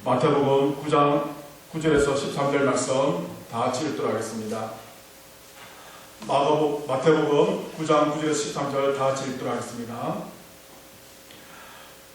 마태복음 9장 9절에서 13절 말씀 다 같이 읽도록 하겠습니다. 마태복음 9장 9절에서 13절 다 같이 읽도록 하겠습니다.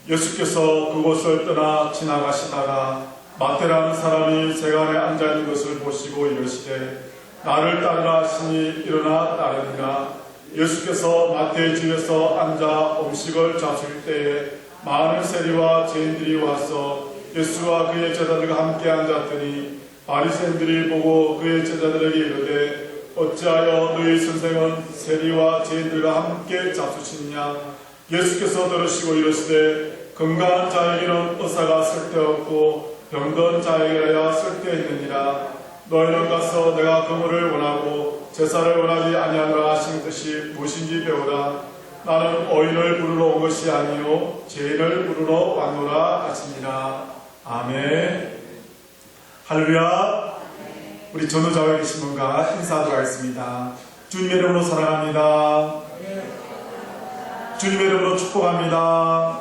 예수께서 그곳을 떠나 지나가시다가 마태라는 사람이 세간에 앉아있는 것을 보시고 이르시되 나를 따르라 하시니 일어나 따르니라. 예수께서 마태의 집에서 앉아 음식을 잡수실 때에 많은 세리와 죄인들이 와서 예수와 그의 제자들과 함께 앉았더니 바리새인들이 보고 그의 제자들에게 이르되 어찌하여 너희 선생은 세리와 죄인들과 함께 잡수시느냐. 예수께서 들으시고 이르시되 건강한 자에게는 의사가 쓸데없고 병든 자에게야 쓸데있느니라. 너희는 가서 내가 그물을 원하고 제사를 원하지 아니하노라 하신 뜻이 무엇인지 배우라. 나는 의인을 부르러 온 것이 아니요 죄인을 부르러 왔노라 하시니라. 아멘. 할렐루야. 우리 전도자에 계신 분과 인사하도록 하겠습니다. 주님의 이름으로 사랑합니다. 주님의 이름으로 축복합니다.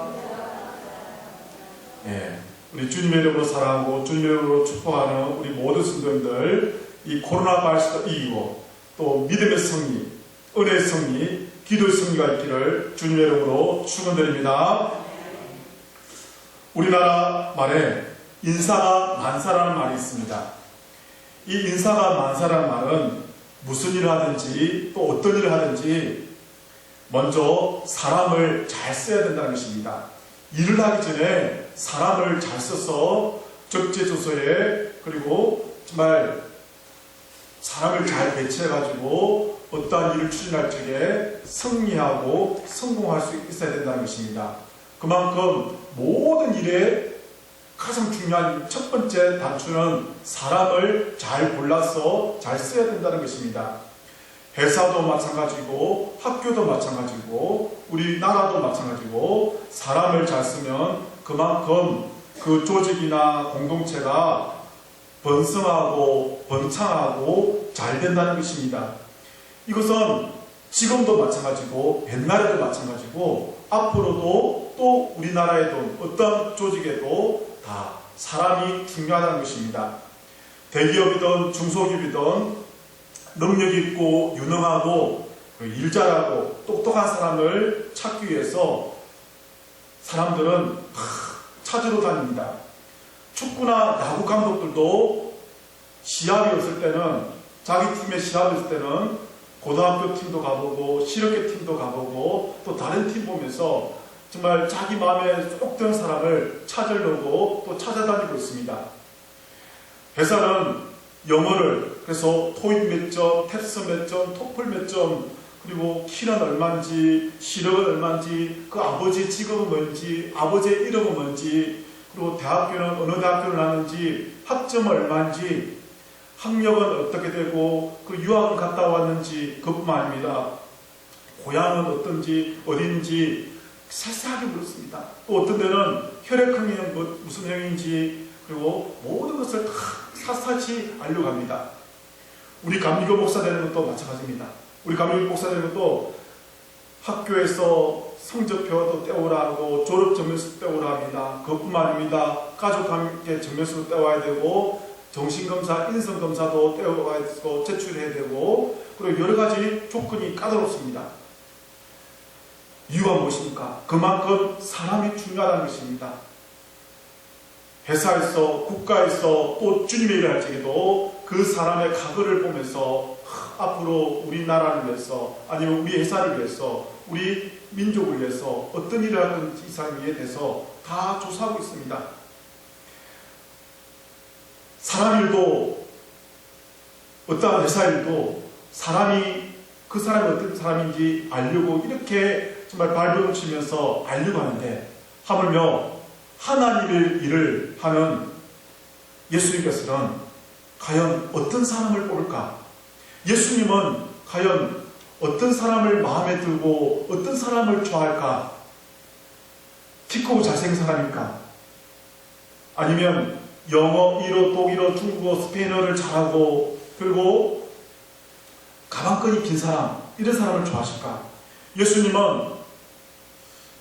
우리 주님의 이름으로 사랑하고 주님의 이름으로 축복하는 우리 모든 성도님들, 이 코로나 바이러스도 이기고 또 믿음의 승리, 은혜의 승리, 기도의 승리가 있기를 주님의 이름으로 축원드립니다. 우리나라 말에 인사가 만사라는 말이 있습니다. 이 인사가 만사라는 말은 무슨 일을 하든지 또 어떤 일을 하든지 먼저 사람을 잘 써야 된다는 것입니다. 일을 하기 전에 사람을 잘 써서 적재조서에 그리고 정말 사람을 잘 배치해가지고 어떠한 일을 추진할 적에 승리하고 성공할 수 있어야 된다는 것입니다. 그만큼 모든 일에 가장 중요한 첫 번째 단추는 사람을 잘 골라서 잘 써야 된다는 것입니다. 회사도 마찬가지고 학교도 마찬가지고 우리나라도 마찬가지고 사람을 잘 쓰면 그만큼 그 조직이나 공동체가 번성하고 번창하고 잘 된다는 것입니다. 이것은 지금도 마찬가지고 옛날에도 마찬가지고 앞으로도 또 우리나라에도 어떤 조직에도 다 사람이 중요하다는 것입니다. 대기업이든 중소기업이든 능력 있고 유능하고 일 잘하고 똑똑한 사람을 찾기 위해서 사람들은 찾으러 다닙니다. 축구나 야구 감독들도 시합이 없을 때는 자기 팀에 시합이 없을 때는 고등학교 팀도 가보고 실업계 팀도 가보고 또 다른 팀 보면서 정말 자기 마음에 쏙 드는 사람을 찾으려고 또 찾아다니고 있습니다. 회사는 영어를 그래서 토익 몇 점, 탭스 몇 점, 토플 몇 점, 그리고 키는 얼마인지, 시력은 얼마인지, 그 아버지의 직업은 뭔지, 아버지의 이름은 뭔지, 그리고 대학교는 어느 대학교를 나왔는지, 학점은 얼마인지, 학력은 어떻게 되고, 그 유학은 갔다 왔는지 그것뿐만 아닙니다. 고향은 어떤지, 어딘지 세세하게 물었습니다. 또 어떤 데는 혈액형이 무슨 형인지, 그리고 모든 것을 다 샅샅이 알려고 합니다. 우리 감리교 목사 되는 것도 마찬가지입니다. 우리 감리교 목사 되는 것도 학교에서 성적표도 떼오라 하고 졸업 증명서 떼오라 합니다. 그것뿐만 아닙니다. 가족과 함께 증명서도 떼와야 되고 정신검사, 인성검사도 떼어가야 되고 제출해야 되고 그리고 여러 가지 조건이 까다롭습니다. 이유가 무엇입니까? 그만큼 사람이 중요하다는 것입니다. 회사에서, 국가에서 또 주님의 일을 할 적에도 그 사람의 각오를 보면서 앞으로 우리나라를 위해서 아니면 우리 회사를 위해서 우리 민족을 위해서 어떤 일을 하든지 이 사람에 대해서 다 조사하고 있습니다. 사람 일도 어떠한 회사 일도 사람이 그 사람이 어떤 사람인지 알려고 이렇게 정말 발버둥 치면서 알려고 하는데 하물며 하나님의 일을 하는 예수님께서는 과연 어떤 사람을 뽑을까? 예수님은 과연 어떤 사람을 마음에 들고 어떤 사람을 좋아할까? 키 크고 잘생긴 사람일까? 아니면 영어, 일어, 독일어, 중국어, 스페인어를 잘하고 그리고 가방끈이 긴 사람, 이런 사람을 좋아하실까? 예수님은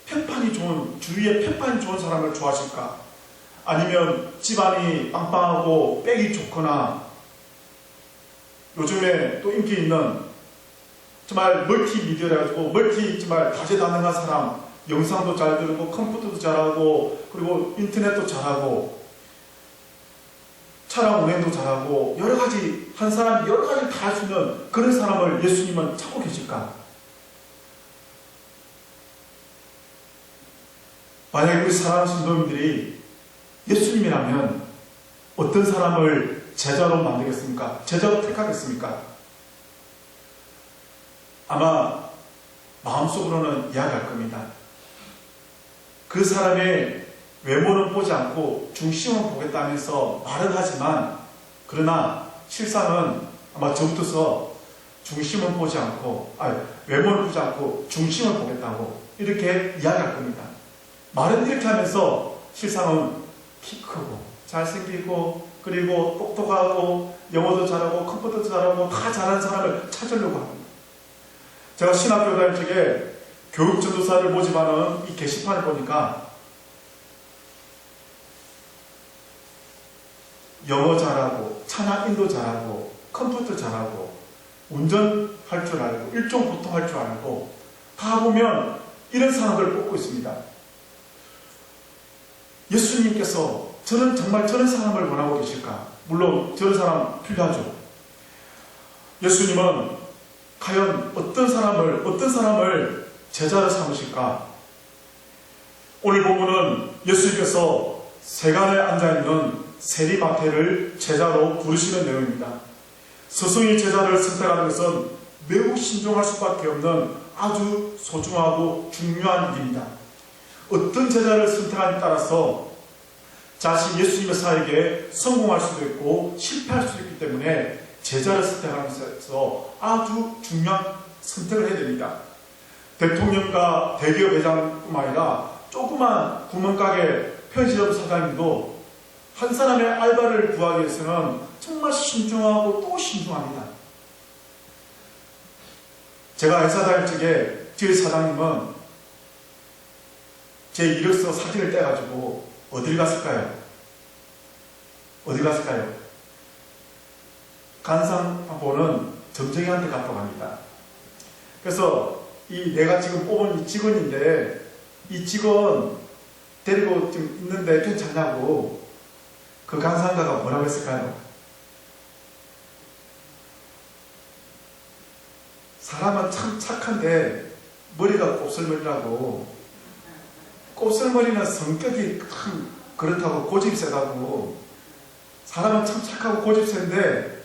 편판이 좋은, 주위에 편판이 좋은 사람을 좋아하실까? 아니면 집안이 빵빵하고 빽이 좋거나 요즘에 또 인기 있는 정말 멀티미디어라 가지고 정말 다재다능한 사람, 영상도 잘 들고 컴퓨터도 잘하고 그리고 인터넷도 잘하고 차량 운행도 잘하고 여러 가지 한 사람이 여러 가지를 다 할 수 있는 그런 사람을 예수님은 찾고 계실까? 만약에 우리 사랑하는 신도님들이 예수님이라면 어떤 사람을 제자로 만들겠습니까? 제자로 택하겠습니까? 아마 마음속으로는 이야기할 겁니다. 그 사람의 외모는 보지 않고 중심은 보겠다면서 말은 하지만 그러나 실상은 아마 저부터서 중심은 보지 않고 외모를 보지 않고 중심을 보겠다고 이렇게 이야기할 겁니다. 말은 이렇게 하면서 실상은 키 크고 잘생기고 그리고 똑똑하고 영어도 잘하고 컴퓨터도 잘하고 다 잘하는 사람을 찾으려고 합니다. 제가 신학교 다닐 적에 교육전도사를 모집하는 이 게시판을 보니까 영어 잘하고 찬양 인도 잘하고 컴퓨터 잘하고 운전할 줄 알고 일종 보통할 줄 알고 다 보면 이런 사람들을 뽑고 있습니다. 예수님께서 정말 저런 사람을 원하고 계실까? 물론 저런 사람 필요하죠. 예수님은 과연 어떤 사람을 제자로 삼으실까? 오늘 본문은 예수님께서 세간에 앉아있는 세리마태를 제자로 부르시는 내용입니다. 스승이 제자를 선택하는 것은 매우 신중할 수밖에 없는 아주 소중하고 중요한 일입니다. 어떤 제자를 선택하느냐에 따라서 자신 예수님의 사역에 성공할 수도 있고 실패할 수도 있기 때문에 제자를 선택하면서 아주 중요한 선택을 해야 됩니다. 대통령과 대기업 회장뿐만 아니라 조그만 구멍가게 편의점 사장님도 한 사람의 알바를 구하기 위해서는 정말 신중하고 또 신중합니다. 제가 회사 다닐 적에 저희 사장님은 제 이력서 사진을 떼가지고 어딜 갔을까요? 간상보는 점쟁이한테 갔다고 합니다. 그래서 내가 지금 뽑은 이 직원인데 이 직원 데리고 지금 있는데 괜찮냐고 그 간상가가 뭐라고 했을까요? 사람은 참 착한데 머리가 곱슬머리라고. 곱슬머리는 성격이 참 그렇다고 고집이 세다고. 사람은 참 착하고 고집이 센데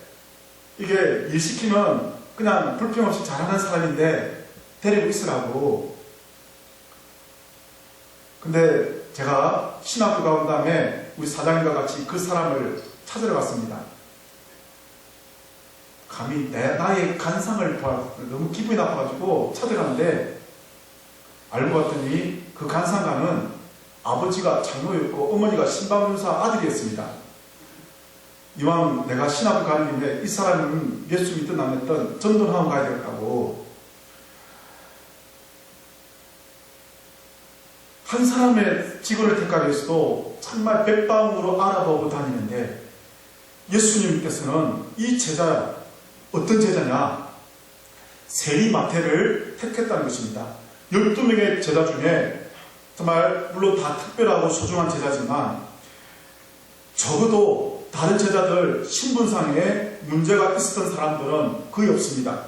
이게 일 시키면 그냥 불평 없이 잘하는 사람인데 데리고 있으라고. 근데 제가 신학교 가온 다음에 우리 사장님과 같이 그 사람을 찾으러 갔습니다. 감히 나의 간상을 봐 너무 기분이 나빠가지고 찾아갔는데 알고 봤더니 그 간상가는 아버지가 장로였고 어머니가 신방문사 아들이었습니다. 이왕 내가 신학교 가는 길인데 이 사람은 예수 믿든 안 믿든 전도하고 가야 되겠다고. 한 사람의 직원을 택하기 위해서도 정말 백방으로 알아보고 다니는데 예수님께서는 이 제자, 어떤 제자냐? 세리마태를 택했다는 것입니다. 12명의 제자 중에 정말 물론 다 특별하고 소중한 제자지만 적어도 다른 제자들 신분상에 문제가 있었던 사람들은 거의 없습니다.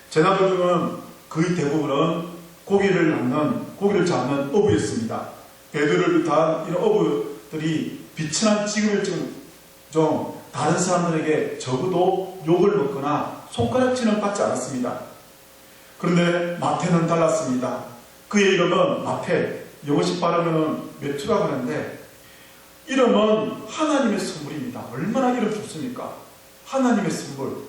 제자들 중은 거의 대부분은 고기를 잡는 어부였습니다. 베드로를 비롯한 이런 어부들이 비천한 직업을 좀 다른 사람들에게 적어도 욕을 먹거나 손가락질은 받지 않았습니다. 그런데 마태는 달랐습니다. 그의 이름은 마태, 영어식 발음은 메투라고 하는데 이름은 하나님의 선물입니다. 얼마나 이름 좋습니까? 하나님의 선물.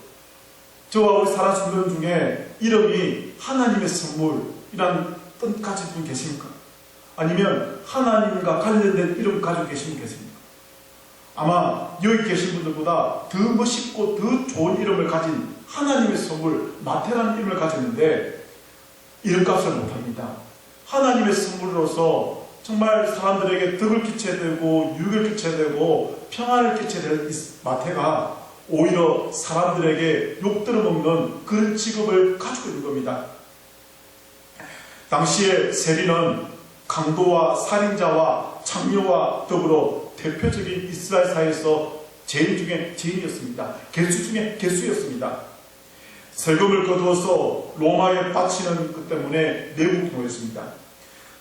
저와 우리 사랑하는 분들 중에 이름이 하나님의 선물이라는 뜻 가진 분 계십니까? 아니면 하나님과 관련된 이름 가지고 계신 분 계십니까? 아마 여기 계신 분들보다 더 멋있고 더 좋은 이름을 가진 하나님의 선물 마태라는 이름을 가졌는데 이름값을 못합니다. 하나님의 선물로서 정말 사람들에게 덕을 끼쳐야 되고 유익을 끼쳐야 되고 평안을 끼쳐야 될 마태가 오히려 사람들에게 욕들어먹는 그런 직업을 가지고 있는 겁니다. 당시에 세리는 강도와 살인자와 창녀와 더불어 대표적인 이스라엘 사회에서 죄인 중에 죄인이었습니다. 개수 중에 개수였습니다. 세금을 거두어서 로마에 바치는 것 때문에 내국 노였습니다.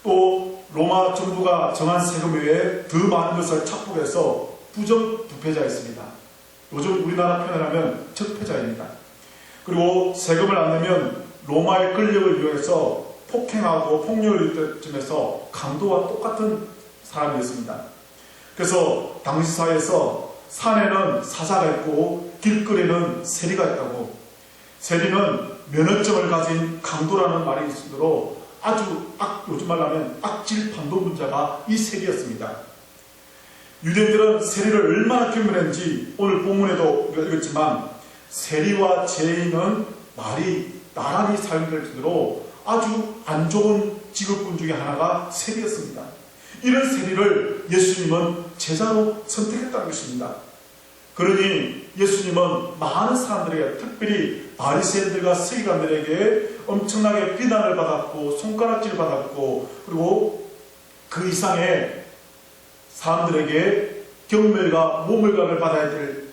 또 로마 정부가 정한 세금 외에 더 많은 것을 착복해서 부정부패자였습니다. 요즘 우리나라 표현을 하면 적폐자입니다. 그리고 세금을 안 내면 로마의 권력을 이용해서 폭행하고 폭력을 일으키면서 강도와 똑같은 사람이었습니다. 그래서 당시 사회에서 산에는 사자가 있고 길거리에는 세리가 있다고, 세리는 면허증을 가진 강도라는 말이 있으므로 아주 요즘 말로 하면 악질 반동분자가 이 세리였습니다. 유대인들은 세리를 얼마나 경멸했는지 오늘 본문에도 읽었지만 세리와 죄인은 말이 나란히 사용될 정도로 아주 안 좋은 직업군 중에 하나가 세리였습니다. 이런 세리를 예수님은 제자로 선택했다는 것입니다. 그러니 예수님은 많은 사람들에게, 특별히 바리새인들과 서기관들에게 엄청나게 비난을 받았고 손가락질을 받았고, 그리고 그 이상의 사람들에게 경멸과 모멸감을 받아야 될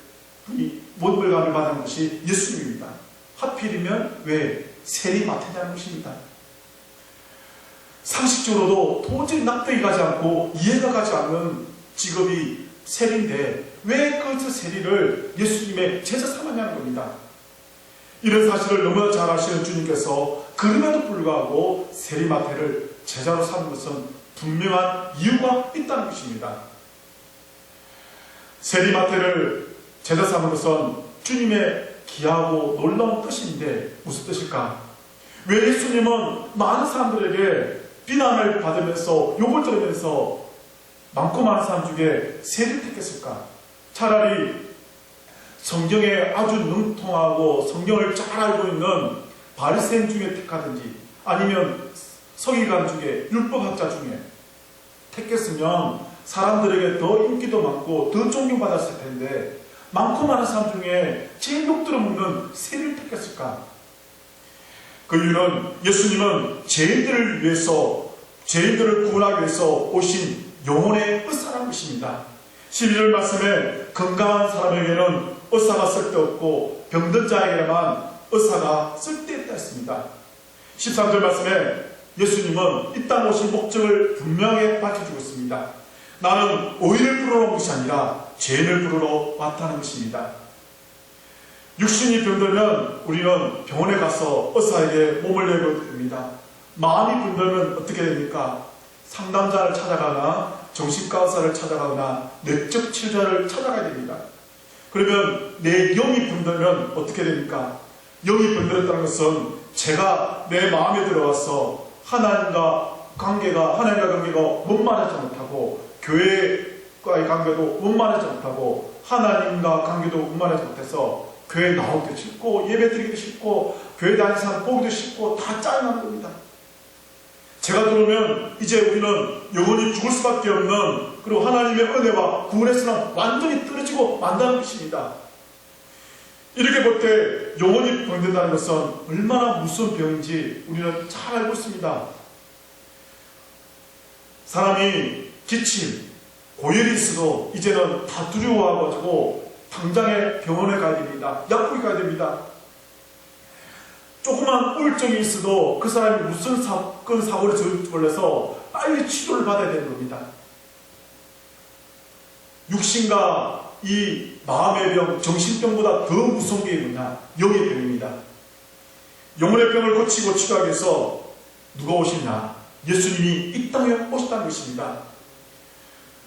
모멸감을 받은 것이 예수님입니다. 하필이면 왜 세리 마태냐는 것입니다. 상식적으로도 도저히 납득이 가지 않고 이해가 가지 않는 직업이 세리인데 왜 그 세리를 예수님의 제자 삼았냐는 겁니다. 이런 사실을 너무나 잘 아시는 주님께서 그럼에도 불구하고 세리 마태를 제자로 삼은 것은 분명한 이유가 있다는 것입니다. 세리 마태를 제자 삼은 것은 주님의 귀하고 놀라운 뜻인데 무슨 뜻일까? 왜 예수님은 많은 사람들에게 비난을 받으면서 욕을 들으면서 많고 많은 사람 중에 세리를 택했을까? 차라리 성경에 아주 능통하고 성경을 잘 알고 있는 바리새인 중에 택하든지 아니면 서기관 중에 율법학자 중에 택했으면 사람들에게 더 인기도 많고 더 존경받았을 텐데 많고 많은 사람 중에 제일 욕 들어먹는 세리를 택했을까? 그 이유는 예수님은 죄인들을 위해서, 죄인들을 구원하기 위해서 오신 영혼의 의사라는 것입니다. 12절 말씀에 건강한 사람에게는 의사가 쓸데없고 병든 자에게만 의사가 쓸데있다 했습니다. 13절 말씀에 예수님은 이 땅 오신 목적을 분명하게 밝혀주고 있습니다. 나는 의인을 부르러 온 것이 아니라 죄인을 부르러 왔다는 것입니다. 육신이 병들면 우리는 병원에 가서 의사에게 몸을 내고 됩니다. 마음이 병들면 어떻게 됩니까? 상담자를 찾아가거나 정신과 의사를 찾아가거나 내적 치료자를 찾아가야 됩니다. 그러면 내 영이 병들면 어떻게 됩니까? 영이 병들었다는 것은 제가 내 마음에 들어와서 하나님과 관계가 원만하지 못하고 교회와의 관계도 원만하지 못하고 하나님과 관계도 원만하지 못해서 교회 나오기도 싫고 예배드리기도 싫고 교회 다니는 사람 보기도 싫고 다 짜증나는 겁니다. 제가 들어오면 이제 우리는 영원히 죽을 수밖에 없는, 그리고 하나님의 은혜와 구원에서는 완전히 떨어지고 만다는 것입니다. 이렇게 볼 때 영원히 병든다는 것은 얼마나 무서운 병인지 우리는 잘 알고 있습니다. 사람이 기침, 고열이 있어도 이제는 다 두려워해가지고 당장에 병원에 가야 됩니다. 약국에 가야 됩니다. 조그만 우울증이 있어도 그 사람이 무슨 사고를 저질지 몰라서 빨리 치료를 받아야 되는 겁니다. 육신과 이 마음의 병, 정신병보다 더 무서운 게 뭐냐? 영의 병입니다. 영혼의 병을 고치고 치료하기 위해서 누가 오시냐? 예수님이 이 땅에 오셨다는 것입니다.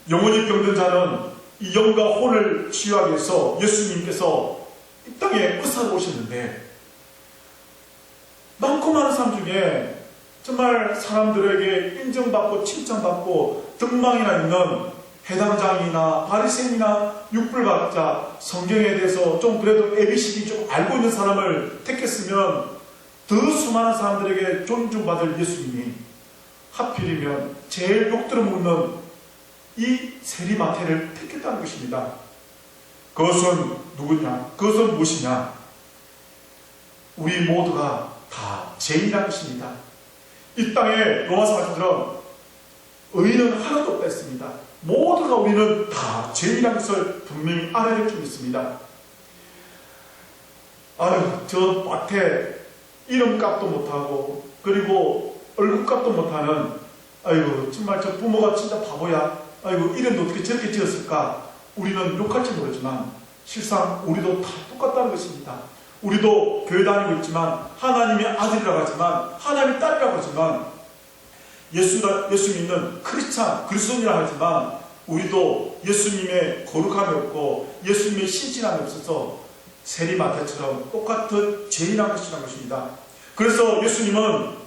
영혼이 병든 자는 이 영과 혼을 치유하기 위해서 예수님께서 이 땅에 의사로 오셨는데 많고 많은 사람 중에 정말 사람들에게 인정받고 칭찬받고 덕망이나 있는 해당장이나 바리새인이나 율법학자, 성경에 대해서 좀 그래도 ABCD 좀 알고 있는 사람을 택했으면 더 수많은 사람들에게 존중받을 예수님이 하필이면 제일 욕들어 먹는 이 세리마태를 택했다는 것입니다. 그것은 누구냐? 그것은 무엇이냐? 우리 모두가 다 죄인이라는 것입니다. 이 땅에 로마서 말씀처럼 의인은 하나도 없다 했습니다. 모두가 우리는 다 죄인이라는 것을 분명히 알아야 될 줄 믿습니다. 아유, 저 마태 이름값도 못하고 그리고 얼굴값도 못하는, 아이고 정말 저 부모가 진짜 바보야, 아이고 이름도 어떻게 저렇게 지었을까, 우리는 욕할지 모르지만 실상 우리도 다 똑같다는 것입니다. 우리도 교회 다니고 있지만 하나님의 아들이라고 하지만 하나님의 딸이라고 하지만 예수 믿는 크리스찬 그리스도인이라고 하지만 우리도 예수님의 거룩함이 없고 예수님의 신진함이 없어서 세리마태처럼 똑같은 죄인이라는 것입니다. 그래서 예수님은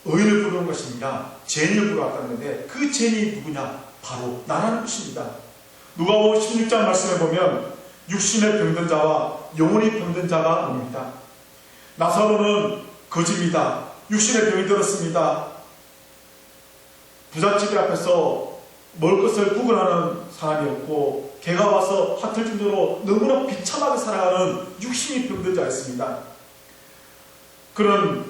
의인을 부르는 것입니다. 죄인을 부르었다는 건데 그 죄인이 누구냐? 바로 나라는 것입니다. 누가복음 16장 말씀에 보면 육신의 병든 자와 영혼이 병든 자가 옵니다. 나사로는 거지입니다. 육신의 병이 들었습니다. 부잣집 앞에서 먹을 것을 구걸하는 사람이었고 개가 와서 핫을 정도로 너무나 비참하게 살아가는 육신이 병든 자였습니다. 그는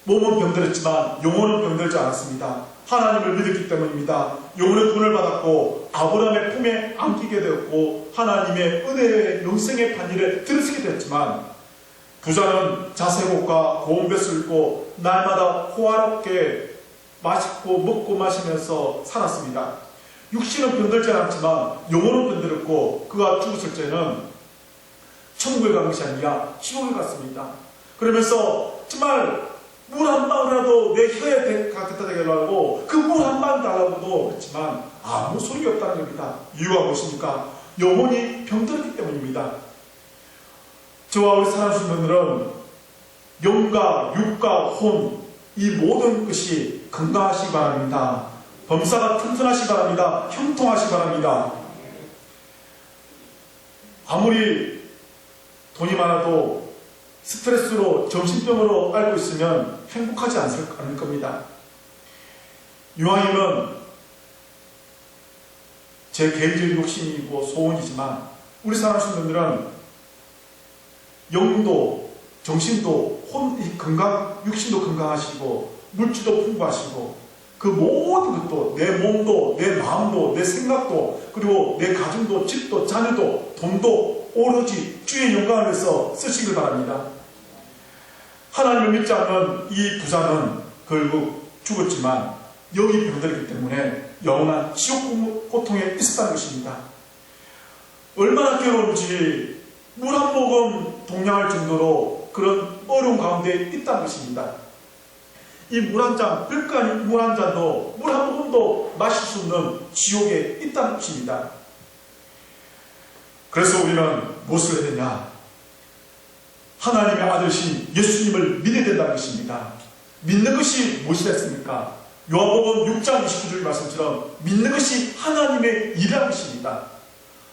몸은 병들었지만 영혼은 병들지 않았습니다. 하나님을 믿었기 때문입니다. 영혼의 구원을 받았고 아브라함의 품에 안기게 되었고 하나님의 은혜의 영생의 반열에 들어서게 되었지만 부자는 자색옷과 고운 뱃을 입고 날마다 호화롭게 맛있고 먹고 마시면서 살았습니다. 육신은 병들지 않았지만 영혼은 병들었고 그가 죽었을 때는 천국에 간 것이 아니라 지옥에 갔습니다. 그러면서 정말 물 한 방울이라도 내 혀에 갖다 대려고 그 물 한 방울 달라고도 그렇지만 아무 소용이 없다는 겁니다. 이유가 무엇입니까? 영혼이 병들었기 때문입니다. 저와 우리 사랑하시는 분들은 영과 육과 혼 이 모든 것이 건강하시기 바랍니다. 범사가 튼튼하시기 바랍니다. 형통하시기 바랍니다. 아무리 돈이 많아도 스트레스로 정신병으로 앓고 있으면 행복하지 않을 겁니다. 이왕이면 제 개인적인 욕심이고 소원이지만 우리 사랑하시는 분들은 영도 정신도 건강, 육신도 건강하시고 물질도 풍부하시고 그 모든 것도 내 몸도 내 마음도 내 생각도 그리고 내 가정도 집도 자녀도 돈도 오로지 주의 영광을 위해서 쓰시길 바랍니다. 하나님을 믿지 않는 이 부자는 결국 죽었지만 여기 병들었기 때문에 영원한 지옥 고통에 있었다는 것입니다. 얼마나 괴로운지 물 한 모금 동량할 정도로 그런 어려운 가운데 있다는 것입니다. 이 물 한 잔, 별거 아닌 물 한 잔도 물 한 모금도 마실 수 없는 지옥에 있다는 것입니다. 그래서 우리는 무엇을 해야 되냐? 하나님의 아들이신 예수님을 믿어야 된다는 것입니다. 믿는 것이 무엇이라 했습니까? 요한복음 6장 29절 말씀처럼 믿는 것이 하나님의 일이라는 것입니다.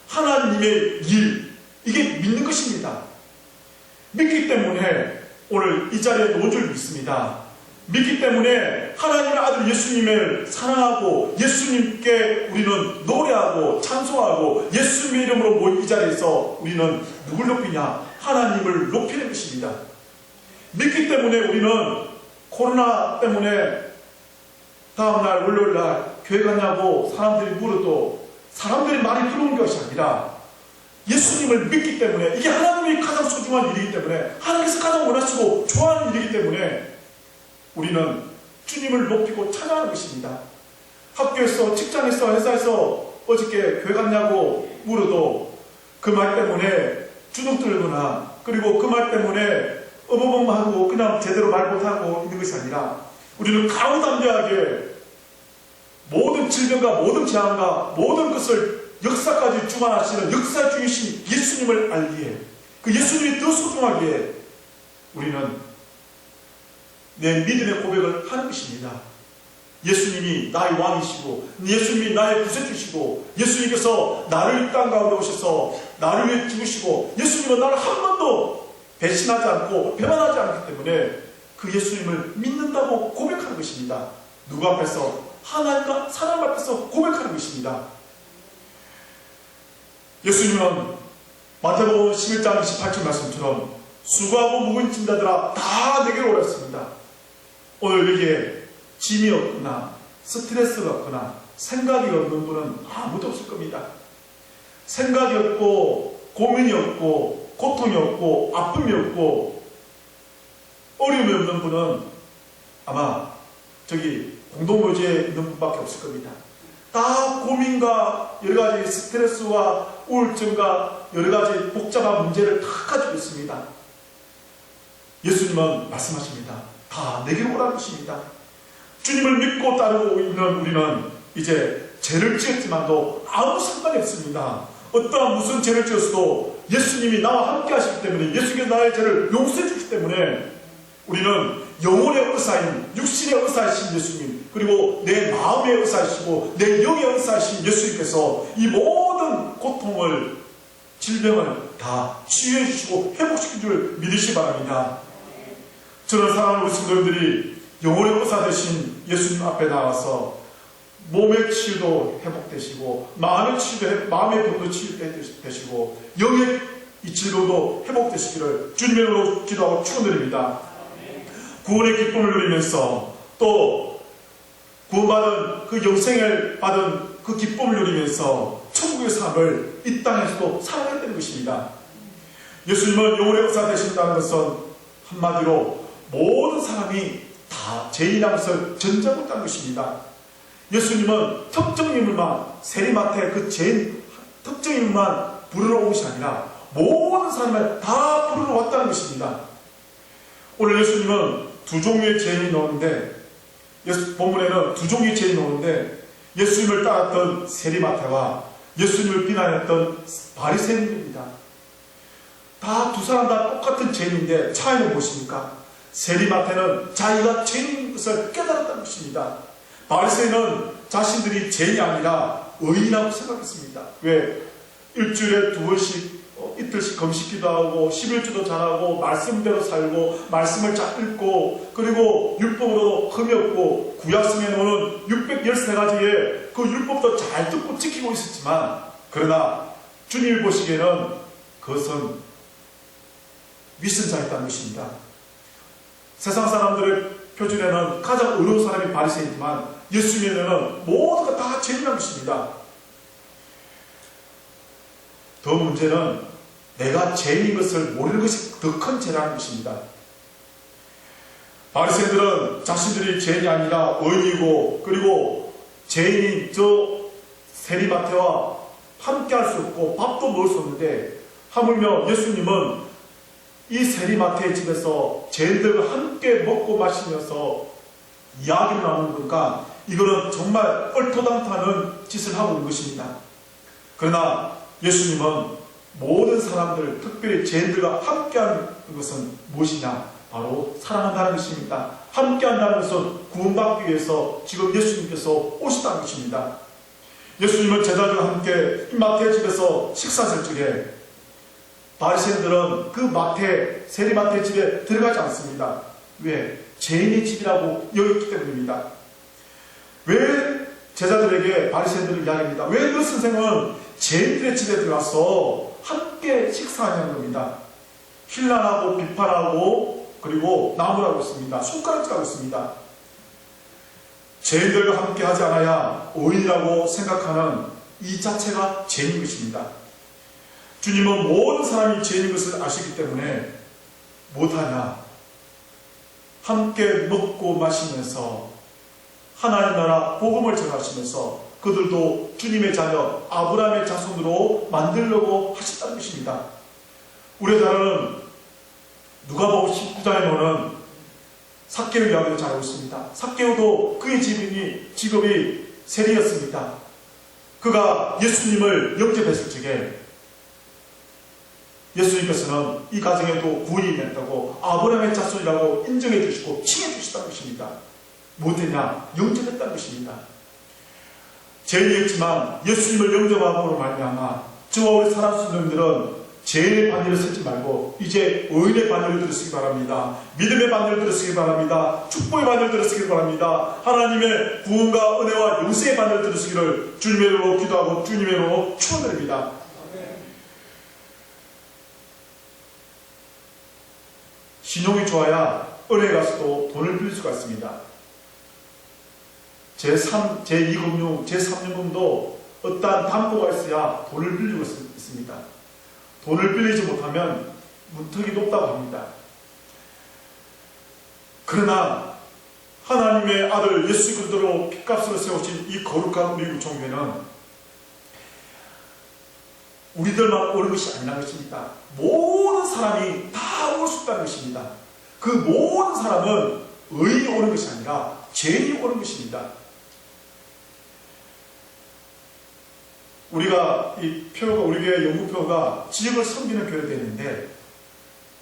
하나님의 일, 이게 믿는 것입니다. 믿기 때문에 오늘 이 자리에 놓은 줄 믿습니다. 믿기 때문에 하나님의 아들 예수님을 사랑하고 예수님께 우리는 노래하고 찬송하고 예수님의 이름으로 모인 이 자리에서 우리는 누굴 높이냐? 하나님을 높이는 것입니다. 믿기 때문에 우리는 코로나 때문에 다음날 월요일날 교회 갔냐고 사람들이 물어도 사람들이 많이 들어온 것이 아니라 예수님을 믿기 때문에 이게 하나님이 가장 소중한 일이기 때문에 하나님께서 가장 원하시고 좋아하는 일이기 때문에 우리는 주님을 높이고 찬양하는 것입니다. 학교에서, 직장에서, 회사에서 어저께 교회 갔냐고 물어도 그 말 때문에 주눅 들거나 그리고 그 말 때문에 어버벙하고 그냥 제대로 말 못하고 있는 것이 아니라 우리는 강호담대하게 모든 질병과 모든 재앙과 모든 것을 역사까지 주관하시는 역사 중이신 예수님을 알기에 그 예수님이 더 소중하기에 우리는 내 믿음의 고백을 하는 것입니다. 예수님이 나의 왕이시고 예수님이 나의 구세주시고 예수님께서 나를 이 땅 가운데 오셔서 나를 위해 죽으시고 예수님은 나를 한 번도 배신하지 않고 배반하지 않기 때문에 그 예수님을 믿는다고 고백하는 것입니다. 누구 앞에서? 하나님과 사람 앞에서 고백하는 것입니다. 예수님은 마태복음 11장 28절 말씀처럼 수고하고 무거운 짐 자들아 다 내게로 오랬습니다. 오늘 여기에 짐이 없거나 스트레스가 없거나 생각이 없는 분은 아무도 없을 겁니다. 생각이 없고 고민이 없고 고통이 없고 아픔이 없고 어려움이 없는 분은 아마 저기 공동묘지에 있는 분밖에 없을 겁니다. 다 고민과 여러가지 스트레스와 우울증과 여러가지 복잡한 문제를 다 가지고 있습니다. 예수님은 말씀하십니다. 다 내게로 오라는 것입니다. 주님을 믿고 따르고 있는 우리는 이제 죄를 지었지만도 아무 상관이 없습니다. 어떠한 무슨 죄를 지었어도 예수님이 나와 함께 하시기 때문에, 예수님께서 나의 죄를 용서해 주기 때문에 우리는 영혼의 의사인, 육신의 의사이신 예수님, 그리고 내 마음의 의사이시고 내 영의 의사이신 예수님께서 이 모든 고통을, 질병을 다 치유해 주시고 회복시킨 줄 믿으시기 바랍니다. 저는 사랑하는 우리 성도님들이 영혼의 의사 되신 예수님 앞에 나와서 몸의 치유도 회복되시고 마음의 병도 치유되시고 영의 이 질병도 회복되시기를 주님의 이름으로 기도하고 축원드립니다. 구원의 기쁨을 누리면서 또 구원받은 그 영생을 받은 그 기쁨을 누리면서 천국의 삶을 이 땅에서도 살아야 되는 것입니다. 예수님은 영혼의 의사 되신다는 것은 한마디로 모든 사람이 다 죄인이라는 것을 전제하고 있다는 것입니다. 예수님은 특정 인물만, 세리마태의 그 죄인 특정 인물만 부르러 온 것이 아니라 모든 사람을 다 부르러 왔다는 것입니다. 오늘 예수님은 두 종류의 죄인이 나오는데, 본문에는 두 종류의 죄인이 나오는데 예수님을 따랐던 세리마태와 예수님을 비난했던 바리새인입니다. 다 두 사람 다 똑같은 죄인인데 차이는 무엇입니까? 세리마태는 자기가 죄인인 것을 깨달았다는 것입니다. 바리새인은 자신들이 죄인이 아니라 의인이라고 생각했습니다. 왜? 일주일에 2번씩 이틀씩 금식기도 하고 11주도 잘하고 말씀대로 살고 말씀을 잘 읽고 그리고 율법으로 흠이 없고 구약성에 나오는 613가지의 그 율법도 잘 듣고 지키고 있었지만, 그러나 주님이 보시기에는 그것은 위선자였다는 것입니다. 세상 사람들의 표준에는 가장 어려운 사람이 바리새인이지만 예수님에게는 모두가 다 죄인이라는 것입니다. 더 문제는 내가 죄인인 것을 모르는 것이 더 큰 죄라는 것입니다. 바리새인들은 자신들이 죄인이 아니라 의인이고 그리고 죄인인 저 세리마태와 함께 할 수 없고 밥도 먹을 수 없는데, 하물며 예수님은 이 세리마태의 집에서 죄인들과 함께 먹고 마시면서 이야기를 나누는 거니까 이거는 정말 얼토당토하는 짓을 하고 있는 것입니다. 그러나 예수님은 모든 사람들, 특별히 죄인들과 함께하는 것은 무엇이냐? 바로 사랑한다는 것입니다. 함께한다는 것은 구원받기 위해서 지금 예수님께서 오셨다는 것입니다. 예수님은 제자들과 함께 이 마태의 집에서 식사하실 적에 바리새인들은 그 세리마태의 집에 들어가지 않습니다. 왜? 죄인의 집이라고 여겼기 때문입니다. 왜 제자들에게 바리새인들을 이야기합니다. 왜 그 선생은 죄인들의 집에 들어가서 함께 식사하냐는 겁니다. 힐난하고 비판하고 그리고 나무라고 있습니다. 손가락질하고 있습니다. 죄인들과 함께 하지 않아야 의인이라고 생각하는 이 자체가 죄인 것입니다. 주님은 모든 사람이 죄인인 것을 아시기 때문에 못하냐? 함께 먹고 마시면서 하나님 나라 복음을 전하시면서 그들도 주님의 자녀 아브라함의 자손으로 만들려고 하셨다는 것입니다. 우리의 자녀는 누가복음 19장에 보는 삭개오 이야기를 잘 알고 있습니다. 삭개오도 그의 직업이 세리였습니다. 그가 예수님을 영접했을 적에 예수님께서는 이 가정에도 구원이 있다고 아브라함의 자손이라고 인정해 주시고 칭해 주셨다는 것입니다. 무엇이냐? 영접했다는 것입니다. 죄인이었지만 예수님을 영접함으로 말미암아 저와 우리 사랑하는 성도님들은 죄의 반열에 서지 말고 이제 의인의 반열을 들으시기 바랍니다. 믿음의 반열을 들으시기 바랍니다. 축복의 반열을 들으시기 바랍니다. 하나님의 구원과 은혜와 영생의 반열을 들으시기를 주님의 이름으로 기도하고 주님의 이름으로 축원드립니다. 신용이 좋아야 은혜에 가서도 돈을 빌릴 수가 있습니다. 제2금융, 제3연금도 어떠한 담보가 있어야 돈을 빌리고 있습니다. 돈을 빌리지 못하면 문턱이 높다고 합니다. 그러나 하나님의 아들 예수 그리스도로 핏값으로 세우신 이 거룩한 우리 구총회는 우리들만 오는 것이 아니라는 것입니다. 모든 사람이 다 올 수 있다는 것입니다. 그 모든 사람은 의인이 오는 것이 아니라 죄인이 오는 것입니다. 우리가 이 표가, 우리 교회 연구표가 지역을 섬기는 교회가 되는데,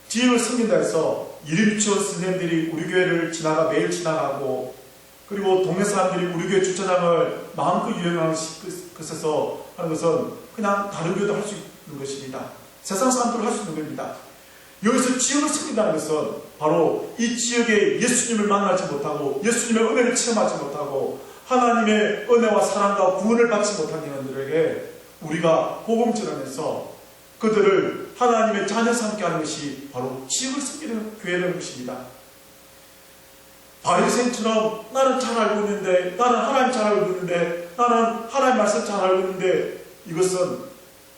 지역을 섬긴다 해서 이름치원 선생님들이 우리 교회를 매일 지나가고, 그리고 동네 사람들이 우리 교회 주차장을 마음껏 이용하는 것에서 하는 것은 그냥 다른 교회도 할 수 있는 것입니다. 세상 사람들도 할 수 있는 겁니다. 여기서 지역을 섬긴다는 것은 바로 이 지역에 예수님을 만나지 못하고 예수님의 은혜를 체험하지 못하고 하나님의 은혜와 사랑과 구원을 받지 못한 인원들에게 우리가 복음 전하면서 그들을 하나님의 자녀 삼게 하는 것이 바로 지역을 섬기는 교회라는 것입니다. 바리새인처럼 나는 잘 알고 있는데, 나는 하나님 잘 알고 있는데, 나는 하나님 말씀 잘 알고 있는데, 이것은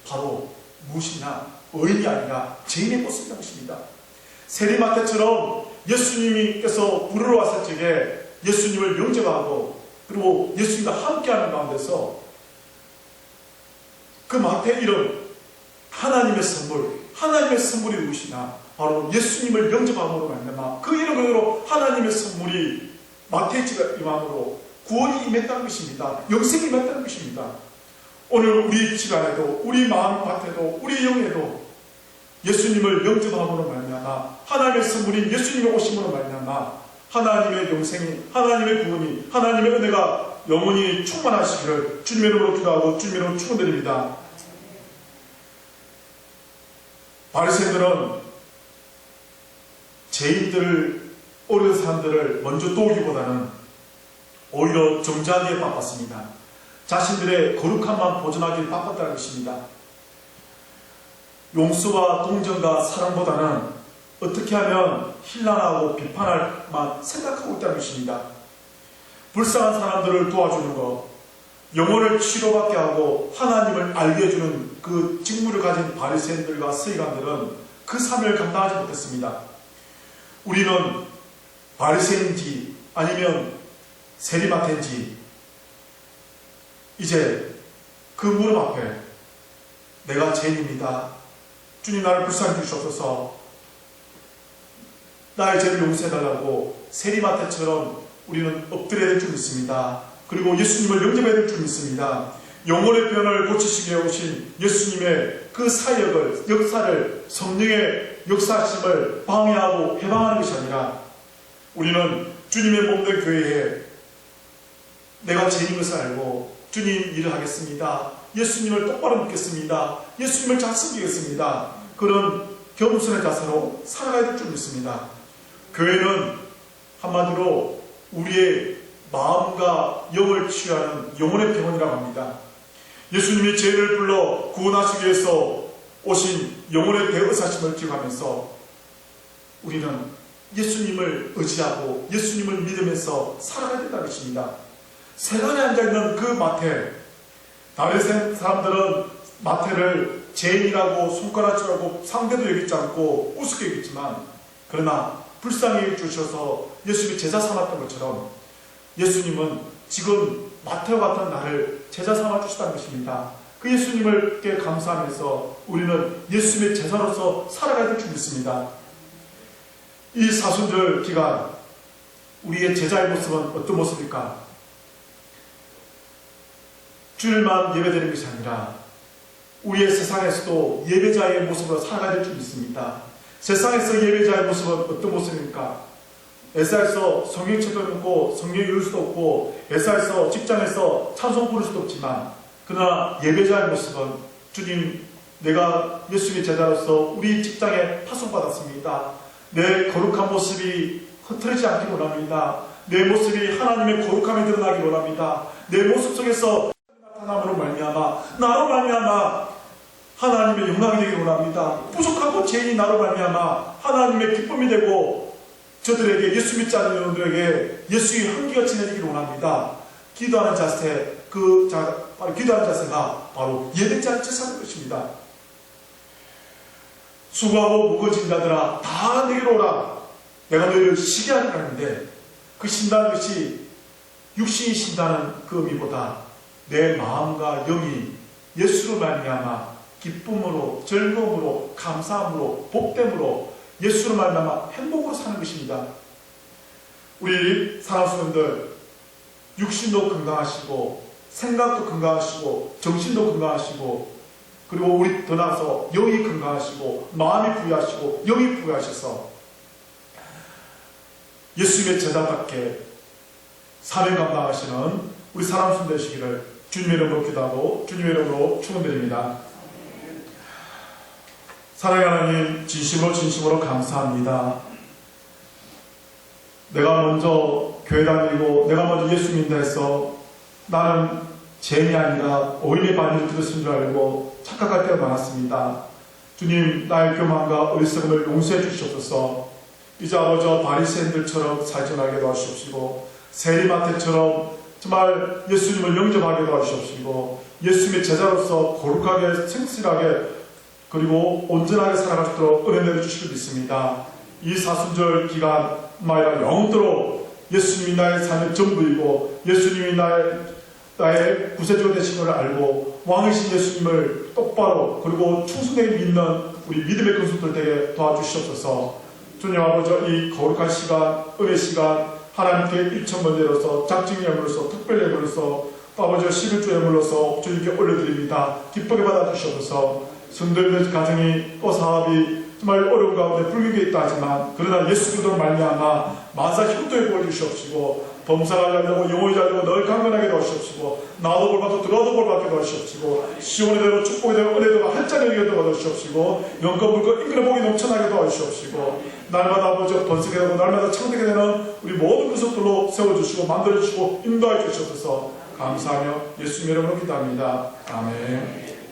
바로 무엇이냐? 의인이 아니라 죄인의 모습이라는 것입니다. 세리마태처럼 예수님께서 부르러 왔을 적에 예수님을 영접하고 그리고 예수님과 함께하는 가운데서 그 마태의 이름, 하나님의 선물이 무엇이냐? 바로 예수님을 영접함으로 말미암아 그 이름 그대로 하나님의 선물이 마태의 집에 임함으로 구원이 임했다는 것입니다. 영생이 임했다는 것입니다. 오늘 우리 집안에도, 우리 마음밭에도, 우리 영에도 예수님을 영접함으로 말미암아 하나님의 선물인 예수님의 오심으로 말미암아 하나님의 영생이, 하나님의 구원이, 하나님의 은혜가 영원히 충만하시기를 주님의 이름으로 기도하고 주님의 이름으로 축원드립니다. 바리새인들은 죄인들, 어려운 사람들을 먼저 도우기보다는 오히려 정죄하기에 바빴습니다. 자신들의 거룩함만 보존하기에 바빴다는 것입니다. 용서와 동정과 사랑보다는 어떻게 하면 힐난하고 비판할만 생각하고 있다는 것입니다. 불쌍한 사람들을 도와주는 것, 영혼을 치료받게 하고 하나님을 알게 해주는 그 직무를 가진 바리새인들과 서기관들은 그 사명을 감당하지 못했습니다. 우리는 바리새인지 아니면 세리마태인지 이제 그 무릎 앞에 내가 죄인입니다. 주님 나를 불쌍히 주시옵소서. 나의 죄를 용서해달라고 세리마태처럼 우리는 엎드려야 될 줄 믿습니다. 그리고 예수님을 영접해야 될 줄 믿습니다. 영혼의 변을 고치시기 위해 오신 예수님의 그 사역을, 역사를, 성령의 역사심을 방해하고 해방하는 것이 아니라 우리는 주님의 몸된 교회에 내가 죄인인 것을 알고 주님 일을 하겠습니다. 예수님을 똑바로 믿겠습니다. 예수님을 잘 섬기겠습니다. 그런 겸손의 자세로 살아가야 될 줄 믿습니다. 교회는 한마디로 우리의 마음과 영을 치유하는 영혼의 병원이라고 합니다. 예수님이 죄를 불러 구원하시기 위해서 오신 영혼의 대의사심을 기억하면서 우리는 예수님을 의지하고 예수님을 믿으면서 살아가야 된다는 것입니다. 세간에 앉아있는 그 마태, 다른 사람들은 마태를 죄인이라고 손가락질하고 상대도 여기지 않고 우습게 여기지만 그러나 불쌍히 여겨주셔서 예수님이 제자 삼았던 것처럼 예수님은 지금 마태와 같은 나를 제자 삼아주시다는 것입니다. 그 예수님께 감사하면서 우리는 예수님의 제자로서 살아가야 될 줄 믿습니다. 이 사순절 기간 우리의 제자의 모습은 어떤 모습일까? 주일만 예배드리는 것이 아니라 우리의 세상에서도 예배자의 모습으로 살아가야 될 줄 믿습니다. 세상에서 예배자의 모습은 어떤 모습입니까? 회사에서 성경책도 읽고 성경 읽을 수도 없고 회사에서 직장에서 찬송 부를 수도 없지만 그러나 예배자의 모습은 주님 내가 예수님의 제자로서 우리 직장에 파송받았습니다. 내 거룩한 모습이 흐트러지지 않기 원합니다. 내 모습이 하나님의 거룩함이 드러나기 원합니다. 내 모습 속에서 나타남으로 말미암아 나로 말미암아 하나님의 영광이 되기 원합니다. 부족하고 죄인이 나로 말미암아 하나님의 기쁨이 되고 저들에게 예수 믿지 않는 여러분들에게 예수의 향기가 전해지기를 원합니다. 기도하는 자세, 바로 기도하는 자세가 바로 예배자 제사인 것입니다. 수고하고 무거워진 자들아 다 내게로 오라. 내가 너희를 쉬게 하리라 하는데 그 쉰다는 것이 육신이 쉰다는 그 의미보다 내 마음과 영이 예수로 말미암아 기쁨으로 즐거움으로 감사함으로 복됨으로 예수로 말미암아 행복으로 사는 것입니다. 우리 사랑스러운들 육신도 건강하시고 생각도 건강하시고 정신도 건강하시고 그리고 우리 더 나아가서 영이 건강하시고 마음이 부유하시고 영이 부유하셔서 예수님의 제자답게 사명 감당하시는 우리 사랑스러운 되시기를 주님의 이름으로 기도하고 주님의 이름으로 축원드립니다. 사랑하는 하나님 진심으로 감사합니다. 내가 먼저 교회 다니고 내가 먼저 예수 믿는다 해서 나는 죄인이 아니라 어린이 반지를 들었은 줄 알고 착각할 때가 많았습니다. 주님 나의 교만과 어리석음을 용서해 주시옵소서. 이제 아버지 바리새인들처럼 살지 말게 도와주시옵시고 세리마태처럼 정말 예수님을 영접하게 도와주시옵시고 예수님의 제자로서 거룩하게 성실하게 그리고 온전하게 살아갈 수 있도록 은혜 내려주시길 믿습니다. 이 사순절 기간 마이라 영원토록 예수님이 나의 삶의 전부이고 예수님이 나의 구세주가 되신 것을 알고 왕이신 예수님을 똑바로 그리고 충성되게 믿는 우리 믿음의 근속들 되게 도와주시옵소서. 주님 아버지 이 거룩한 시간 은혜 시간 하나님께 일천번제로서 작정의 예물로서 특별 예물로서 아버지 11조 예물로서 주님께 올려드립니다. 기쁘게 받아주시옵소서. 성도님의 가정이 또 사업이 정말 어려운 가운데 불경에 있다 하지만 그러나 예수 그리스도로 말미암아 만사 힘도에 보여주시옵시고 범사가 잘되고 영혼이 잘되고 늘 강건하게 도와주시옵시고 나도 볼받고 들어도 볼받게 도와주시옵시고 시온이 되고 축복이 되고 은혜 되고 한자리 되게 도와주시옵시고 영권 물고 인근의 복이 넘쳐나게 도와주시옵시고 날마다 아버지 번성게 되고 날마다 창대게 되는 우리 모든 구석들로 세워주시고 만들어주시고 인도해 주시옵소서. 감사하며 예수님 이름으로 기도합니다. 아멘.